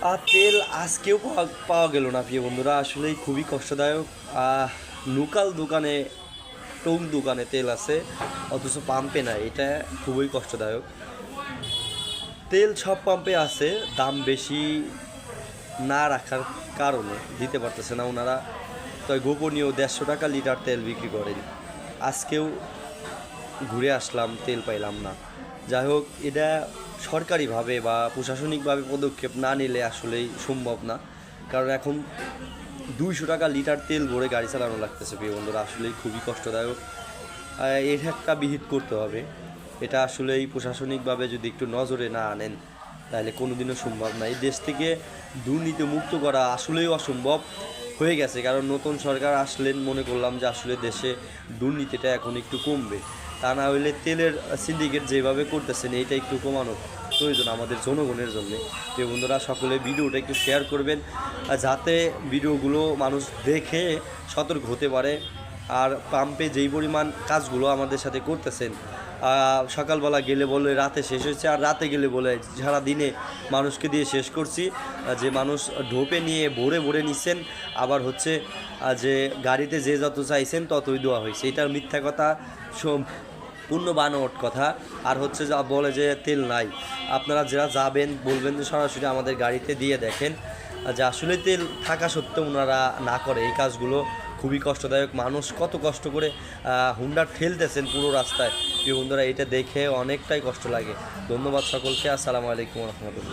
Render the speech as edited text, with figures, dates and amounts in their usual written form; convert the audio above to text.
আর তেল আজকেও পাওয়া গেল না প্রিয় বন্ধুরা, আসলেই খুবই কষ্টদায়ক। লোকাল দোকানে, টোল দোকানে তেল আছে, অথচ পাম্পে নাই, এটা খুবই কষ্টদায়ক। তেল সব পাম্পে আছে, দাম বেশি না রাখার কারণে দিতে পারতেছে না ওনারা। তো গোপনীয় 150 টাকা লিটার তেল বিক্রি করেন। আজকেও ঘুরে আসলাম, তেল পাইলাম না। যাই হোক, এটা সরকারিভাবে বা প্রশাসনিকভাবে পদক্ষেপ না নিলে আসলেই সম্ভব না। কারণ এখন 200 টাকা লিটার তেল ভরে গাড়ি চালানো লাগতেছে প্রিয় বন্ধুরা, আসলেই খুবই কষ্টদায়ক। এর একটা বিহিত করতে হবে। এটা আসলেই প্রশাসনিকভাবে যদি একটু নজরে না আনেন তাহলে কোনোদিনও সম্ভব না। এই দেশ থেকে দুর্নীতি মুক্ত করা আসলেই অসম্ভব হয়ে গেছে, কারণ নতুন সরকার আসলেন, মনে করলাম যে আসলে দেশে দুর্নীতিটা এখন একটু কমবে। তা না হইলে তেলের সিন্ডিকেট যেভাবে করতেছেন এইটা একটু কমানো প্রয়োজন আমাদের জনগণের জন্য। তো বন্ধুরা, সকলে ভিডিওটা একটু শেয়ার করবেন যাতে ভিডিওগুলো মানুষ দেখে সতর্ক হতে পারে। আর পাম্পে যেই পরিমাণ কাজগুলো আমাদের সাথে করতেছেন, সকালবেলা গেলে বলে রাতে শেষ হয়েছে, আর রাতে গেলে বলে সারা দিনে মানুষকে দিয়ে শেষ করছি। যে মানুষ ঢোপে নিয়ে ভরে ভরে নিচ্ছেন, আবার হচ্ছে যে গাড়িতে যে যত চাইছেন ততই দেওয়া হয়েছে, এটার মিথ্যা কথা, পূর্ণ বানোয়াট কথা। আর হচ্ছে যা বলে যে তেল নাই, আপনারা যারা যাবেন বলবেন যে সরাসরি আমাদের গাড়িতে দিয়ে দেখেন যে আসলে তেল থাকা সত্ত্বেও ওনারা না করে এই কাজগুলো। খুবই কষ্টদায়ক। মানুষ কত কষ্ট করে হুন্ডা ঠেলতেছেন পুরো রাস্তায়। প্রিয় বন্ধুরা, এটা দেখে অনেকটাই কষ্ট লাগে। ধন্যবাদ সকলকে। আসসালামু আলাইকুম রহমতুল্লাহ।